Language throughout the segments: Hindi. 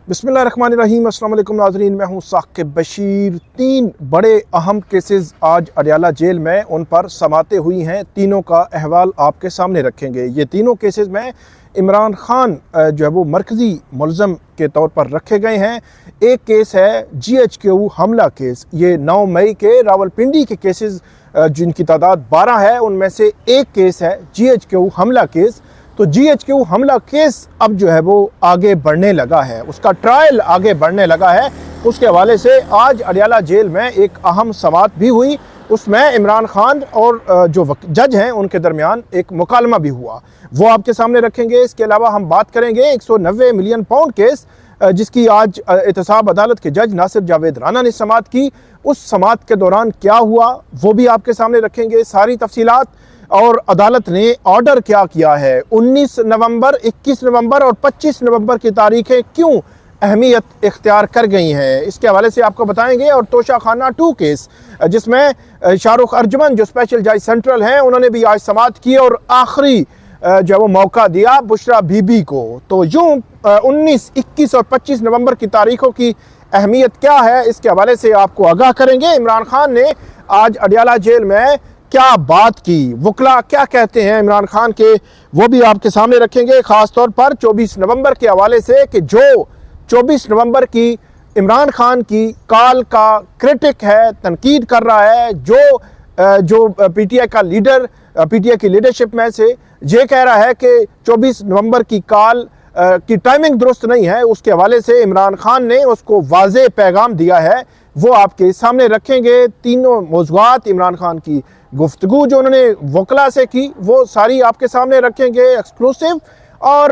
बिस्मिल्लाहिर्रहमानिर्रहीम। अस्सलाम वालेकुम नाज़रीन, मैं हूं साकिब बशीर। 3 बड़े अहम केसेस आज अडयाला जेल में उन पर समातें हुई हैं। तीनों का अहवाल आपके सामने रखेंगे। ये तीनों केसेस में इमरान खान जो है वो मरकज़ी मुलज़म के तौर पर रखे गए हैं। एक केस है GHQ हमला केस। ये 9 मई के रावलपिंडी के केसेस जिनकी तादाद 12 है, उनमें से एक केस है GHQ हमला केस। तो GHQ हमला केस अब जो है वो आगे बढ़ने लगा है, उसका ट्रायल आगे बढ़ने लगा है। उसके हवाले से आज अडयाला जेल में एक अहम समाअत भी हुई। उसमें इमरान खान और जो जज हैं उनके दरमियान एक मुकालमा भी हुआ, वो आपके सामने रखेंगे। इसके अलावा हम बात करेंगे 190 मिलियन पाउंड केस जिसकी आज एहतसाब अदालत के जज नासिर जावेद राना ने समाअत की। उस समाअत के दौरान क्या हुआ वो भी आपके सामने रखेंगे, सारी तफसीलात। और अदालत ने ऑर्डर क्या किया है, 19 नवंबर, 21 नवंबर और 25 नवंबर की तारीखें क्यों अहमियत इख्तियार कर गई हैं, इसके हवाले से आपको बताएंगे। और तोशाखाना 2 केस जिसमें शाहरुख अर्जुमन जो स्पेशल जज सेंट्रल हैं, उन्होंने भी आज समाअत की और आखिरी जो वो मौका दिया बुशरा बीबी को। तो यूँ 19, 21 और 25 नवंबर की तारीखों की अहमियत क्या है, इसके हवाले से आपको आगाह करेंगे। इमरान खान ने आज अडयाला जेल में क्या बात की, वकला क्या कहते हैं इमरान खान के, वो भी आपके सामने रखेंगे। ख़ास तौर पर 24 नवंबर के हवाले से कि जो 24 नवंबर की इमरान खान की कॉल का क्रिटिक है, तनकीद कर रहा है, जो PTI का लीडर, PTI की लीडरशिप में से ये कह रहा है कि 24 नवंबर की कॉल की टाइमिंग दुरुस्त नहीं है, उसके हवाले से इमरान खान ने उसको वाज़े पैगाम दिया है, वो आपके सामने रखेंगे। तीनों मौज़ूआत, इमरान खान की गुफ्तगू जो उन्होंने वकला से की, वो सारी आपके सामने रखेंगे एक्सक्लूसिव। और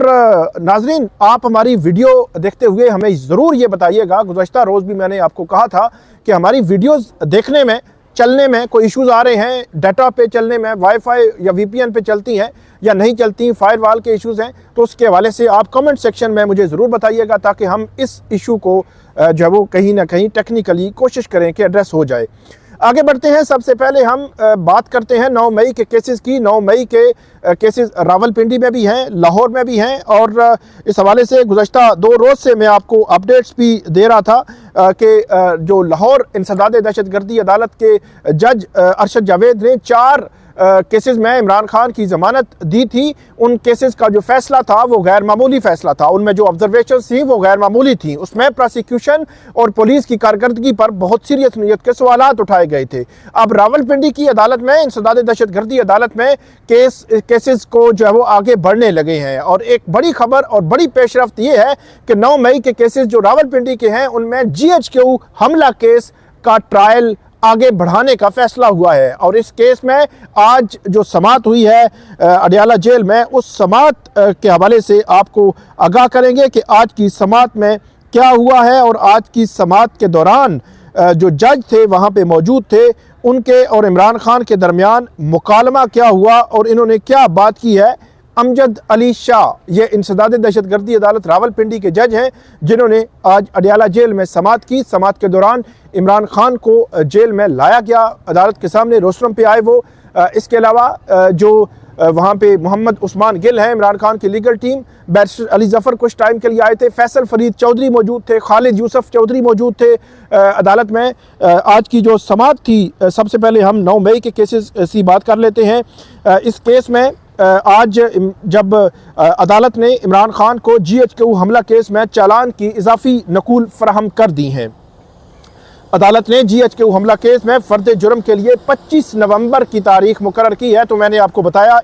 नाजरीन, आप हमारी वीडियो देखते हुए हमें ज़रूर ये बताइएगा, गुज़श्ता रोज़ भी मैंने आपको कहा था कि हमारी वीडियोज़ देखने में, चलने में कोई इश्यूज़ आ रहे हैं, डाटा पे चलने में, वाईफाई या VPN पे चलती हैं या नहीं चलती, फायरवॉल के इश्यूज़ हैं, तो उसके हवाले से आप कमेंट सेक्शन में मुझे ज़रूर बताइएगा ताकि हम इस इशू को जो है वो कहीं ना कहीं टेक्निकली कोशिश करें कि एड्रेस हो जाए। आगे बढ़ते हैं। सबसे पहले हम बात करते हैं 9 मई के केसेस की। 9 मई के केसेस रावलपिंडी में भी हैं, लाहौर में भी हैं। और इस हवाले से गुज़श्ता 2 रोज़ से मैं आपको अपडेट्स भी दे रहा था कि जो लाहौर इंसदाद दहशतगर्दी अदालत के जज अरशद जावेद ने 4 केसेस में इमरान खान की ज़मानत दी थी। उन केसेस का जो फैसला था वो गैर मामूली फैसला था, उनमें जो ऑब्जर्वेशन थी वो गैर मामूली थी। उसमें प्रोसिक्यूशन और पुलिस की कारकर्दगी पर बहुत सीरियस नीयत के सवालात उठाए गए थे। अब रावलपिंडी की अदालत में, इंसदाद दहशतगर्दी अदालत में केसेस को जो है वो आगे बढ़ने लगे हैं। और एक बड़ी खबर और बड़ी पेशरफ्त ये है कि 9 मई के केसेस जो रावलपिंडी के हैं उनमें GHQ हमला केस का ट्रायल आगे बढ़ाने का फैसला हुआ है। और इस केस में आज जो समाअत हुई है अडयाला जेल में, उस समाअत के हवाले से आपको आगाह करेंगे कि आज की समाअत में क्या हुआ है। और आज की समाअत के दौरान जो जज थे वहाँ पे मौजूद थे, उनके और इमरान खान के दरमियान मुकालमा क्या हुआ और इन्होंने क्या बात की है। अमजद अली शाह ये इंसदाद दहशतगर्दी अदालत रावलपिंडी के जज हैं जिन्होंने आज अडयाला जेल में समाअत की। समाअत के दौरान इमरान खान को जेल में लाया गया, अदालत के सामने रोस्टरम पे आए वो। इसके अलावा जो वहाँ पे मोहम्मद उस्मान गिल है, इमरान खान की legal team, barrister Ali Zafar कुछ टाइम के लिए आए थे, फैसल फरीद चौधरी मौजूद थे, खालिद यूसुफ चौधरी मौजूद थे अदालत में। आज की जो समाअत थी, सबसे पहले हम 9 मई के केसेस की बात कर लेते हैं। इस केस में आज जब अदालत ने इमरान खान को GHQ हमला केस में चालान की इजाफी नकूल फराहम कर दी हैं। अदालत ने GHQ हमला केस में फ़र्द जुर्म के लिए 25 नवंबर की तारीख मुकर्रर की है। तो मैंने आपको बताया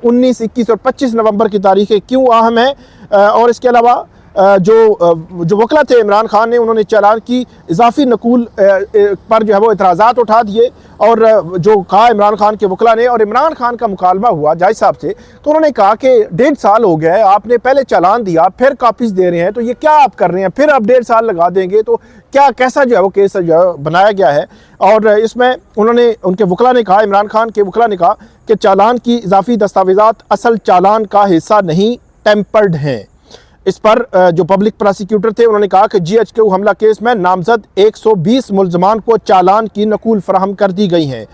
19, 21 और 25 नवंबर की तारीखें क्यों अहम हैं। और इसके अलावा जो वकला थे इमरान खान ने, उन्होंने चालान की इजाफी नकूल पर जो है वो एतराज़ात उठा दिए। और जो कहा इमरान खान के वकला ने, और इमरान खान का मुकालमा हुआ जज साहब से, तो उन्होंने कहा कि 1.5 साल हो गया है, आपने पहले चालान दिया, फिर कापीज़ दे रहे हैं, तो ये क्या आप कर रहे हैं, फिर आप 1.5 साल लगा देंगे, तो क्या कैसा जो है वो केस जो है बनाया गया है। और इसमें उन्होंने, उनके वकला ने कहा, इमरान खान के वकला ने कहा कि चालान की इजाफी दस्तावेज़ात असल चालान का हिस्सा नहीं, टेम्पर्ड हैं। इस पर जो पब्लिक प्रोसिक्यूटर थे उन्होंने कहा कि GHQ हमला केस में नामजद 120 मुल्ज़मान को चालान की नकूल फराहम कर दी गई हैं।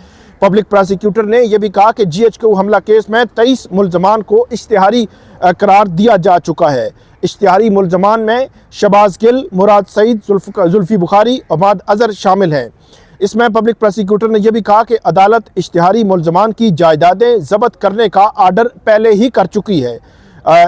पब्लिक प्रोसिक्यूटर ने यह भी कहा कि GHQ हमला केस में 23 मुल्ज़मान को इश्तिहारी करार दिया जा चुका है। इश्तिहारी मुलजमान में शहबाज गिल, मुराद सईद, जुल्फी बुखारी और माद अजहर शामिल हैं। इसमें पब्लिक प्रोसिक्यूटर ने यह भी कहा कि अदालत इश्तिहारी मुलजमान की जायदादें जब्त करने का आर्डर पहले ही कर चुकी है।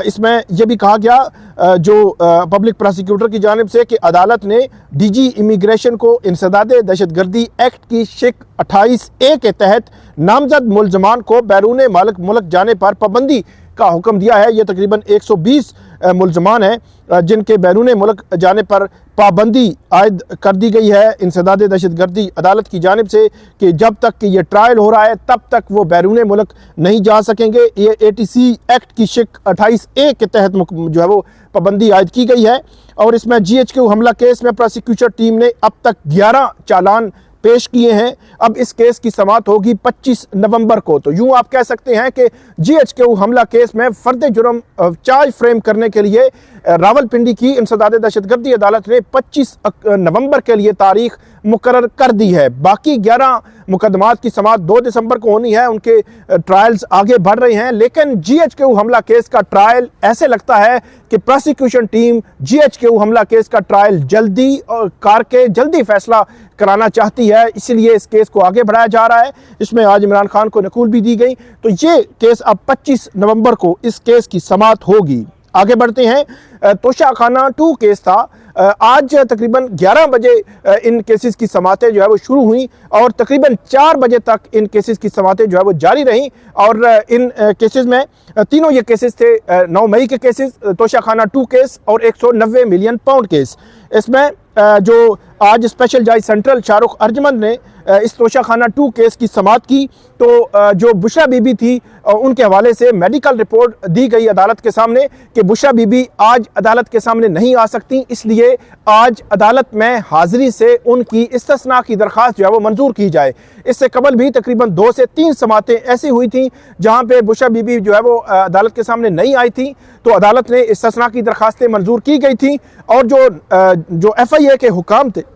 इसमें यह भी कहा गया जो पब्लिक प्रोसिक्यूटर की जानिब से कि अदालत ने डीजी इमिग्रेशन को इंसदाद दहशतगर्दी एक्ट की शिक 28A के तहत नामजद मुलजमान को बैरून मुल्क जाने पर पाबंदी का हुक्म दिया है। ये तकरीबन 120 मुलजमान हैं जिनके बैरून मुल्क जाने पर पाबंदी आयद कर दी गई है इंसदाद दहशतगर्दी अदालत की जानिब से कि जब तक कि ये ट्रायल हो रहा है तब तक वो बैरून मुल्क नहीं जा सकेंगे। ये ATC एक्ट की शिक 28A के तहत जो है वो पाबंदी आयद की गई है। और इसमें GHQ हमला केस में प्रोसिक्यूशन टीम ने अब तक 11 चालान पेश किए हैं। अब इस केस की समाअत होगी 25 नवंबर को। तो यूं आप कह सकते हैं कि GHQ हमला केस में फर्द जुर्म चार्ज फ्रेम करने के लिए रावलपिंडी की इंसदाद दहशतगर्दी अदालत ने 25 नवंबर के लिए तारीख मुकर्रर कर दी है। बाकी 11 मुकदमात की समाअत 2 दिसंबर को होनी है। उनके ट्रायल्स आगे बढ़ रहे हैं, लेकिन GHQ हमला केस का ट्रायल ऐसे लगता है कि प्रोसिक्यूशन टीम GHQ हमला केस का ट्रायल जल्दी और करके जल्दी फैसला कराना चाहती है, इसलिए इस केस को आगे बढ़ाया जा रहा है। इसमें आज इमरान खान को नकूल भी दी गई। तो ये केस अब 25 नवंबर को इस केस की समाअत होगी। आगे बढ़ते हैं। तोशाखाना 2 केस था। आज तकरीबन 11 बजे इन केसेस की समाअतें जो है वो शुरू हुई और तकरीबन 4 बजे तक इन केसेस की समाअतें जो है वो जारी रहीं। और इन केसेस में तीनों ये केसेस थे 9 मई के केसेस, तोशाखाना 2 केस और 190 मिलियन पाउंड केस। इसमें जो आज स्पेशल जज सेंट्रल शाहरुख अर्जमंद ने इस तोशाखाना 2 केस की समाअत की, तो जो बुशरा बीबी थी उनके हवाले से मेडिकल रिपोर्ट दी गई अदालत के सामने कि बुशरा बीबी आज अदालत के सामने नहीं आ सकती, इसलिए आज अदालत में हाजिरी से उनकी इस्तिस्ना की दरख्वास्त जो है वो मंजूर की जाए। इससे कबल भी तकरीबन 2 से 3 समाअतें ऐसी हुई थी जहां पे बुशरा बीबी जो है वो अदालत के सामने नहीं आई थी, तो अदालत ने इस्तिस्ना की दरख्वास्तें मंजूर की गई थी और जो FIA के हुकाम थे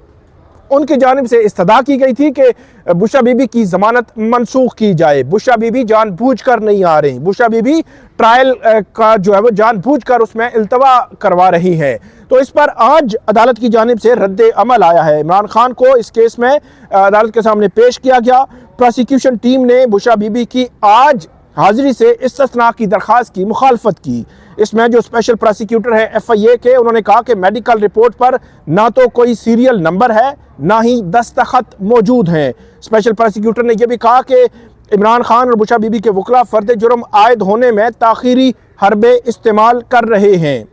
उनकी जानिब से इस्तदा की गई थी कि बुशरा बीबी की जमानत मनसूख की जाए। बुशरा बीबी जानबूझकर नहीं आ रही, बुशरा बीबी ट्रायल का जो है वो जानबूझकर उसमें इल्तवा करवा रही हैं। तो इस पर आज अदालत की जानिब से रद्द अमल आया है। इमरान खान को इस केस में अदालत के सामने पेश किया गया। प्रोसिक्यूशन टीम ने बुशरा बीबी की आज हाजिरी से इस्तिस्ना की दरख्वास्त की मुखालफत की। इसमें जो स्पेशल प्रोसिक्यूटर है FIA के, उन्होंने कहा कि मेडिकल रिपोर्ट पर ना तो कोई सीरियल नंबर है ना ही दस्तखत मौजूद हैं। स्पेशल प्रोसिक्यूटर ने यह भी कहा कि इमरान खान और बुशरा बीबी के वकला फर्द जुर्म आयद होने में ताखीरी हरबे इस्तेमाल कर रहे हैं।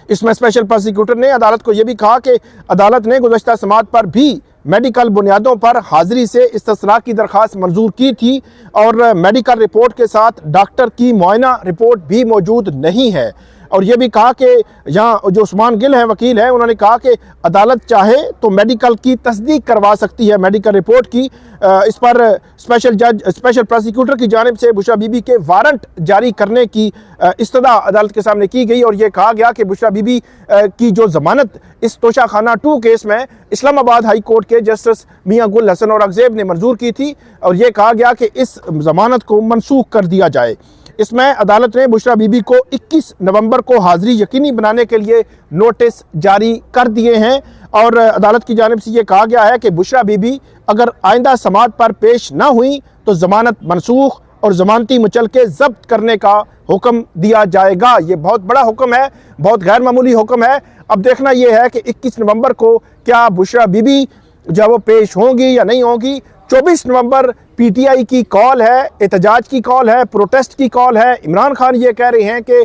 इसमें स्पेशल प्रोसिक्यूटर ने अदालत को यह भी कहा कि अदालत ने गुज़श्ता समाअत पर भी मेडिकल बुनियादों पर हाजिरी से इस्तिस्ना की दरख्वास्त मंजूर की थी और मेडिकल रिपोर्ट के साथ डॉक्टर की मुआयना रिपोर्ट भी मौजूद नहीं है। और ये भी कहा कि यहाँ जो उस्मान गिल हैं, वकील हैं, उन्होंने कहा कि अदालत चाहे तो मेडिकल की तस्दीक करवा सकती है मेडिकल रिपोर्ट की। इस पर स्पेशल प्रोसिक्यूटर की जानिब से बुशरा बीबी के वारंट जारी करने की इस्तदा अदालत के सामने की गई और ये कहा गया कि बुशरा बीबी की जो जमानत इस तोशाखाना 2 केस में इस्लामाबाद हाई कोर्ट के जस्टिस मियां गुल हसन औरंगजेब ने मंजूर की थी और ये कहा गया कि इस जमानत को मनसूख कर दिया जाए। इसमें अदालत ने बुशरा बीबी को 21 नवंबर को हाजिरी यकीनी बनाने के लिए नोटिस जारी कर दिए हैं और अदालत की जानिब से ये कहा गया है कि बुशरा बीबी अगर आइंदा समाअत पर पेश ना हुई तो जमानत मनसूख और जमानती मुचलके जब्त करने का हुक्म दिया जाएगा। ये बहुत बड़ा हुक्म है, बहुत गैर मामूली हुक्म है। अब देखना यह है कि 21 नवंबर को क्या बुशरा बीबी जब वो पेश होंगी या नहीं होंगी। 24 नवंबर PTI की कॉल है, एहतजाज की कॉल है, प्रोटेस्ट की कॉल है। इमरान खान ये कह रहे हैं कि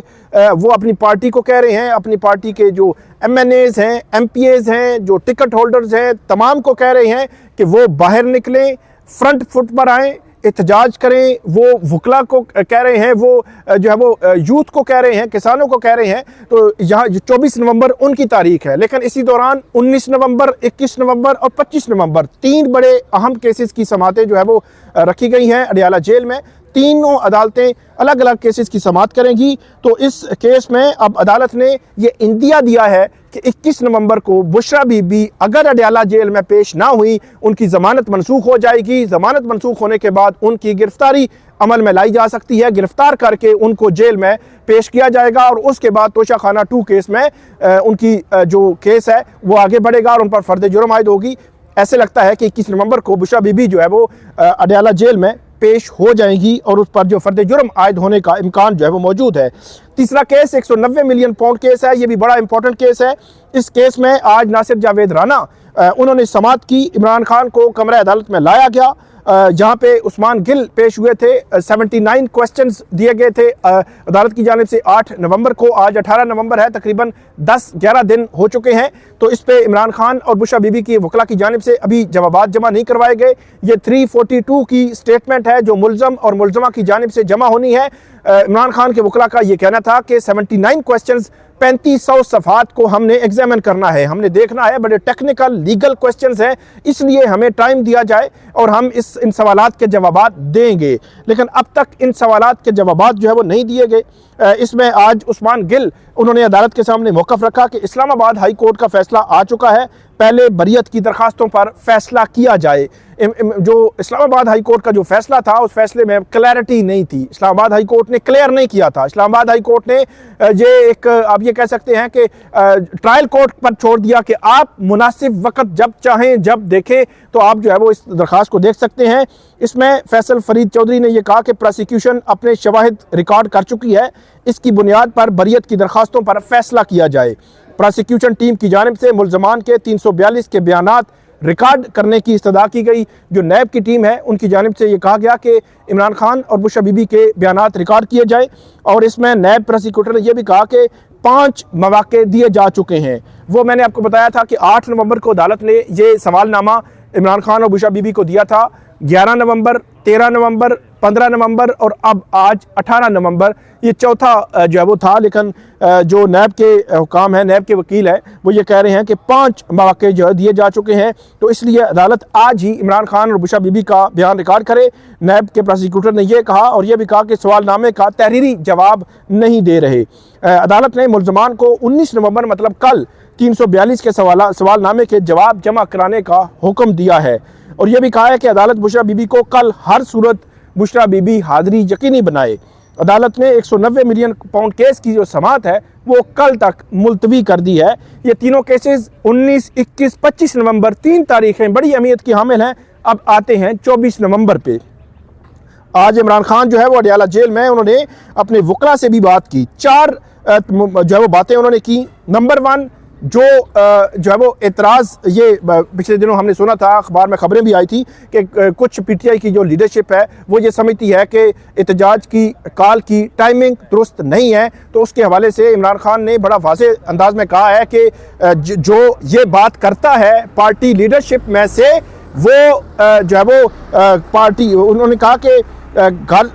वो अपनी पार्टी को कह रहे हैं, अपनी पार्टी के जो MNAs हैं, MPAs हैं, जो टिकट होल्डर्स हैं, तमाम को कह रहे हैं कि वो बाहर निकलें, फ्रंट फुट पर आएँ, एहतजाज करें। वो वकला को कह रहे हैं, वो जो है वो यूथ को कह रहे हैं, किसानों को कह रहे हैं। तो यहाँ 24 नवंबर उनकी तारीख है, लेकिन इसी दौरान 19 नवंबर, 21 नवंबर और 25 नवंबर 3 बड़े अहम केसेस की समाअतें जो है वो रखी गई हैं अडियाला जेल में। तीनों अदालतें अलग अलग केसेस की समाअत करेंगी। तो इस केस में अब अदालत ने ये इंदिया दिया है कि 21 नवंबर को बुशरा बीबी अगर अडयाला जेल में पेश ना हुई, उनकी ज़मानत मनसूख हो जाएगी। ज़मानत मनसूख होने के बाद उनकी गिरफ्तारी अमल में लाई जा सकती है, गिरफ्तार करके उनको जेल में पेश किया जाएगा और उसके बाद तोशाखाना 2 केस में उनकी जो केस है वो आगे बढ़ेगा और उन पर फर्द जुर्म आयद होगी। ऐसे लगता है कि 21 नवंबर को बुशरा बीबी जो है वो अडयाला जेल में पेश हो जाएंगी और उस पर जो फर्द जुर्म आयद होने का इम्कान जो है वो मौजूद है। तीसरा केस 190 मिलियन पाउंड केस है, ये भी बड़ा इंपॉर्टेंट केस है। इस केस में आज नासिर जावेद राना उन्होंने समाअत की, इमरान खान को कमरा अदालत में लाया गया जहां पे उस्मान गिल पेश हुए थे। 79 क्वेश्चंस दिए गए थे अदालत की जानिब से 8 नवंबर को। आज 18 नवंबर है, तकरीबन 10-11 दिन हो चुके हैं। तो इस पे इमरान खान और बुशरा बीबी की वकला की जानिब से अभी जवाबात जमा नहीं करवाए गए। ये 342 की स्टेटमेंट है जो मुल्ज़म और मुल्ज़मा की जानिब से जमा होनी है। इमरान खान के वकला का ये कहना था कि 79 क्वेश्चंस 3500 सफ़हात को हमने एग्जामिन करना है, हमने देखना है, बड़े टेक्निकल लीगल क्वेश्चंस हैं, इसलिए हमें टाइम दिया जाए और हम इन सवालात के जवाबात देंगे। लेकिन अब तक इन सवालात के जवाबात जो है वो नहीं दिए गए। इसमें आज उस्मान गिल उन्होंने अदालत के सामने मौक़िफ़ रखा कि इस्लामाबाद हाई कोर्ट का फैसला आ चुका है, पहले बरियत की दरखास्तों पर फैसला किया जाए। जो इस्लामाबाद हाई कोर्ट का जो फैसला था उस फैसले में क्लैरिटी नहीं थी, इस्लामाबाद हाई कोर्ट ने क्लियर नहीं किया था। इस्लामाबाद हाई कोर्ट ने ये एक आप ये कह सकते हैं कि ट्रायल कोर्ट पर छोड़ दिया कि आप मुनासिब वक्त जब चाहें जब देखें तो आप जो है वो इस दरखास्त को देख सकते हैं। इसमें फैसल फरीद चौधरी ने यह कहा कि प्रोसिक्यूशन अपने शवाहिद रिकॉर्ड कर चुकी है, इसकी बुनियाद पर बरियत की दरखास्तों पर फैसला किया जाए। प्रोसिक्यूशन टीम की जानिब से मुल्ज़मान के 342 के बयानात रिकॉर्ड करने की इस्तदा की गई। जो नैब की टीम है उनकी जानिब से ये कहा गया कि इमरान खान और बुशरा बीबी के बयानात रिकॉर्ड किए जाए और इसमें नैब प्रोसिक्यूटर ने यह भी कहा कि 5 मौके दिए जा चुके हैं। वो मैंने आपको बताया था कि 8 नवंबर को अदालत ने ये सवालनामा इमरान खान और बुशरा बीबी को दिया था। 11 नवंबर, 13 नवंबर, 15 नवंबर और अब आज 18 नवंबर ये चौथा जो है वो था। लेकिन जो नैब के हुकाम है, नैब के वकील है, वो ये कह रहे हैं कि 5 मौके जो है दिए जा चुके हैं। तो इसलिए अदालत आज ही इमरान खान और बुशरा बीबी का बयान रिकॉर्ड करे। नैब के प्रोसिक्यूटर ने यह कहा और यह भी कहा कि सवालनामे का तहरीरी जवाब नहीं दे रहे। अदालत ने मुल्ज़मान को 19 नवंबर मतलब कल 342 के सवालनामे के जवाब जमा कराने का हुक्म दिया है और यह भी कहा है कि अदालत बुशरा बीबी को कल हर सूरत बुशरा बीबी हाज़िरी यकीनी बनाए। अदालत ने 190 मिलियन पाउंड केस की जो समाअत है वो कल तक मुलतवी कर दी है। ये तीनों केसेस 19, 21, 25 नवंबर 3 तारीखें बड़ी अहमियत की हामिल हैं। अब आते हैं 24 नवंबर पे। आज इमरान खान जो है वो अडयाला जेल में उन्होंने अपने वकला से भी बात की। 4 जो है वो बातें उन्होंने की। नंबर 1 जो है वो एतराज़, ये पिछले दिनों हमने सुना था, अखबार में खबरें भी आई थी कि कुछ पीटीआई की जो लीडरशिप है वो ये समझती है कि एहतजाज की कॉल की टाइमिंग दुरुस्त नहीं है। तो उसके हवाले से इमरान खान ने बड़ा वाज़ेह अंदाज में कहा है कि जो ये बात करता है पार्टी लीडरशिप में से वो जो है वो पार्टी, उन्होंने कहा कि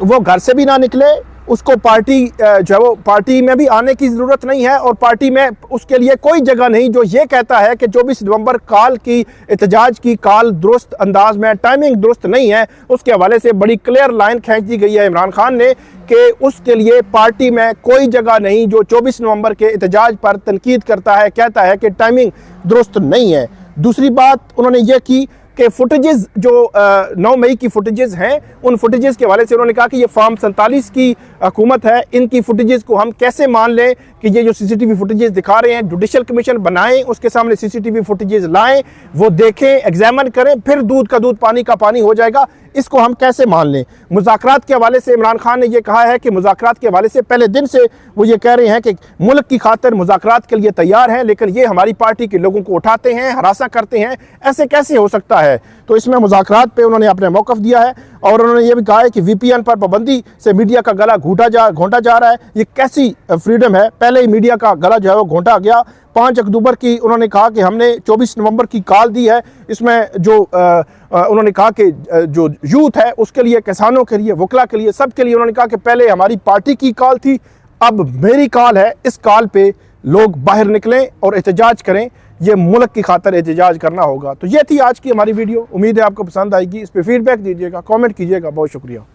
वो घर से भी ना निकले, उसको पार्टी जो है वो पार्टी में भी आने की ज़रूरत नहीं है और पार्टी में उसके लिए कोई जगह नहीं। जो ये कहता है कि 24 नवंबर कॉल की एहतजाज की कॉल दुरुस्त अंदाज में, टाइमिंग दुरुस्त नहीं है, उसके हवाले से बड़ी क्लियर लाइन खींच दी गई है इमरान खान ने कि उसके लिए पार्टी में कोई जगह नहीं। जो 24 नवंबर के एहतजाज पर तनकीद करता है, कहता है कि टाइमिंग दुरुस्त नहीं है। दूसरी बात उन्होंने ये की कि फुटेजेस जो 9 मई की फुटेजेस हैं, उन फुटेजेस के हवाले से उन्होंने कहा कि ये फॉर्म 47 की हुकूमत है, इनकी फुटेजेस को हम कैसे मान लें कि ये जो सीसीटीवी फुटेजेस दिखा रहे हैं, जुडिशल कमीशन बनाएं, उसके सामने सीसीटीवी फुटेजेस लाएं, वो देखें, एग्जामिन करें, फिर दूध का दूध पानी का पानी हो जाएगा। इसको हम कैसे मान लें। मुज़ाकरात के हवाले से इमरान खान ने यह कहा है कि मुज़ाकरात के हवाले से पहले दिन से वो ये कह रहे हैं कि मुल्क की खातिर मुज़ाकरात के लिए तैयार हैं, लेकिन ये हमारी पार्टी के लोगों को उठाते हैं, हरासा करते हैं, ऐसे कैसे हो सकता है। तो इसमें मुज़ाकरात पे उन्होंने अपने मौक़िफ़ दिया है और उन्होंने ये भी कहा है कि VPN पर पाबंदी से मीडिया का गला घोंटा जा रहा है। ये कैसी फ्रीडम है, पहले ही मीडिया का गला जो है वो घोंटा गया। 5 अक्टूबर की उन्होंने कहा कि हमने 24 नवंबर की कॉल दी है। इसमें जो उन्होंने कहा कि जो यूथ है उसके लिए, किसानों के लिए, वकला के लिए, सब के लिए उन्होंने कहा कि पहले हमारी पार्टी की कॉल थी, अब मेरी कॉल है। इस कॉल पे लोग बाहर निकलें और एहतजाज करें, ये मुल्क की खातिर एहतजाज करना होगा। तो ये थी आज की हमारी वीडियो। उम्मीद है आपको पसंद आएगी। इस पर फीडबैक दीजिएगा, कमेंट कीजिएगा। बहुत शुक्रिया।